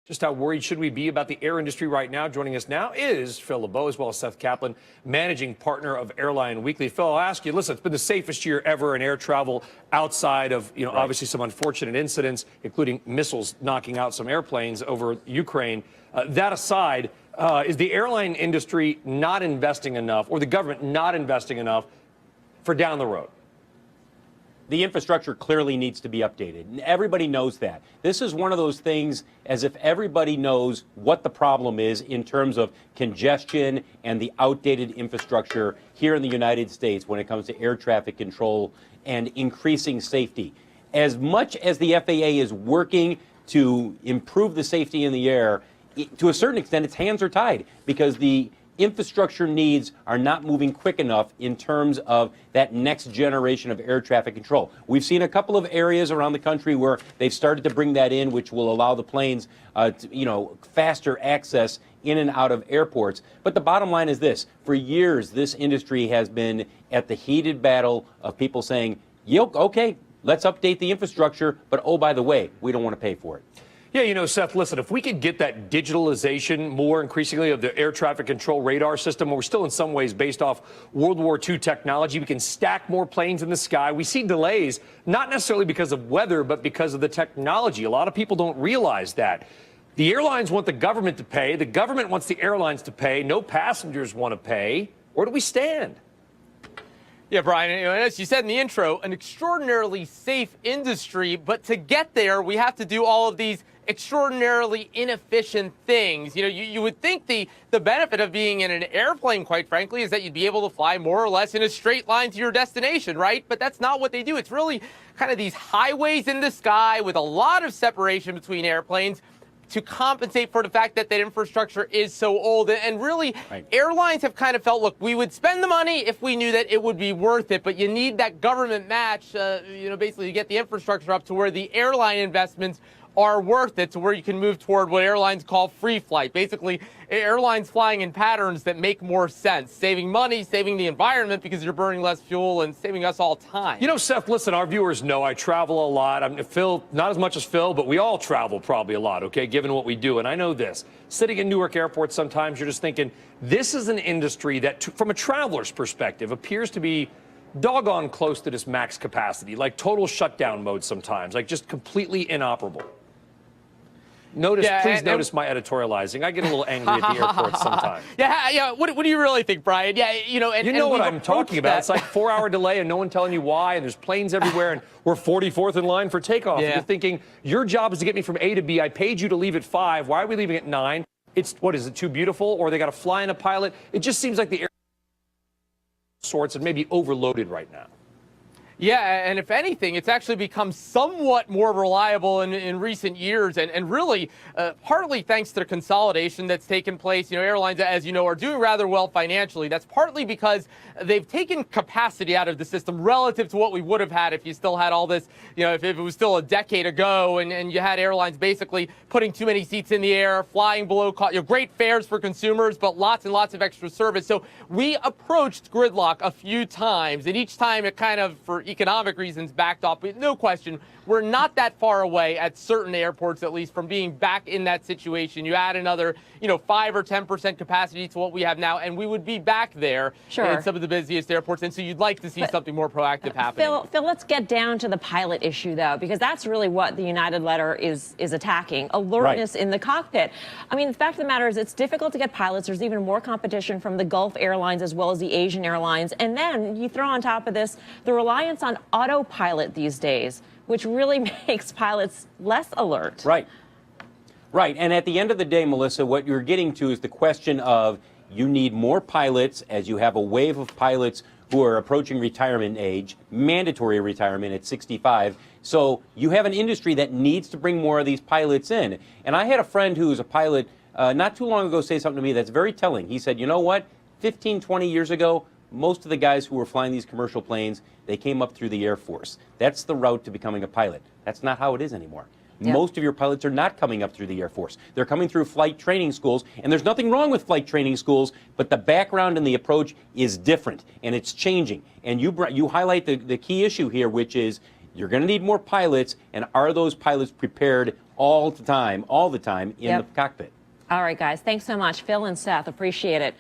Just how worried should we be about the air industry right now? Joining us now is Phil LeBeau, as well as Seth Kaplan, managing partner of Airline Weekly. Phil, I'll ask you, listen, it's been the safest year ever in air travel outside of, obviously some unfortunate incidents, including missiles knocking out some airplanes over Ukraine. That aside, is the airline industry not investing enough, or the government not investing enough for down the road? The infrastructure clearly needs to be updated, and everybody knows that. This is one of those things as if everybody knows what the problem is in terms of congestion and the outdated infrastructure here in the United States when it comes to air traffic control and increasing safety. As much as the FAA is working to improve the safety in the air, to a certain extent, its hands are tied because the infrastructure needs are not moving quick enough in terms of that next generation of air traffic control. We've seen a couple of areas around the country where they've started to bring that in, which will allow the planes, faster access in and out of airports. But the bottom line is this. For years, this industry has been at the heated battle of people saying, okay, let's update the infrastructure, but oh, by the way, we don't want to pay for it. Yeah, Seth, listen, if we could get that digitalization more increasingly of the air traffic control radar system, where we're still in some ways based off World War II technology, we can stack more planes in the sky. We see delays, not necessarily because of weather, but because of the technology. A lot of people don't realize that. The airlines want the government to pay. The government wants the airlines to pay. No passengers want to pay. Where do we stand? Yeah, Brian, as you said in the intro, an extraordinarily safe industry, but to get there, we have to do all of these extraordinarily inefficient things. You would think the benefit of being in an airplane, quite frankly, is that you'd be able to fly more or less in a straight line to your destination, right? But that's not what they do. It's really kind of these highways in the sky with a lot of separation between airplanes to compensate for the fact that that infrastructure is so old. And really, right, airlines have kind of felt, look, we would spend the money if we knew that it would be worth it, but you need that government match, basically to get the infrastructure up to where the airline investments are worth it, to where you can move toward what airlines call free flight. Basically, airlines flying in patterns that make more sense, saving money, saving the environment because you're burning less fuel, and saving us all time. Seth, listen, our viewers know I travel a lot. Phil, not as much as Phil, but we all travel probably a lot, okay, given what we do. And I know this. Sitting in Newark Airport, sometimes you're just thinking, this is an industry that, from a traveler's perspective, appears to be doggone close to this max capacity, like total shutdown mode sometimes, like just completely inoperable. Please notice my editorializing. I get a little angry at the airport sometimes. Yeah. What do you really think, Brian? Yeah, what I'm talking about. It's like 4-hour delay and no one telling you why, and there's planes everywhere, and we're 44th in line for takeoff. Yeah. You're thinking, your job is to get me from A to B. I paid you to leave at 5. Why are we leaving at 9? What is it, too beautiful? Or they got to fly in a pilot? It just seems like the air sorts and maybe overloaded right now. Yeah, and if anything, it's actually become somewhat more reliable in recent years, and really partly thanks to the consolidation that's taken place. Airlines, as you know, are doing rather well financially. That's partly because they've taken capacity out of the system relative to what we would have had if you still had all this, if it was still a decade ago and you had airlines basically putting too many seats in the air, flying below cost, great fares for consumers, but lots and lots of extra service. So we approached gridlock a few times, and each time it kind of, for economic reasons, backed off. But no question, we're not that far away at certain airports, at least, from being back in that situation. You add another, 5 or 10% capacity to what we have now, and we would be back there in some of the busiest airports. And so you'd like to see something more proactive happening. Phil, let's get down to the pilot issue, though, because that's really what the United letter is attacking, alertness in the cockpit. The fact of the matter is it's difficult to get pilots. There's even more competition from the Gulf airlines as well as the Asian airlines. And then you throw on top of this the reliance on autopilot these days, which really makes pilots less alert. Right. And at the end of the day, Melissa, what you're getting to is the question of you need more pilots as you have a wave of pilots who are approaching retirement age, mandatory retirement at 65. So you have an industry that needs to bring more of these pilots in. And I had a friend who's a pilot not too long ago say something to me that's very telling. He said, you know what, 15, 20 years ago, most of the guys who were flying these commercial planes, they came up through the Air Force. That's the route to becoming a pilot. That's not how it is anymore. Yep. Most of your pilots are not coming up through the Air Force. They're coming through flight training schools, and there's nothing wrong with flight training schools, but the background and the approach is different, and it's changing. And you highlight the key issue here, which is you're going to need more pilots, and are those pilots prepared all the time in Yep. the cockpit. All right, guys. Thanks so much, Phil and Seth. Appreciate it.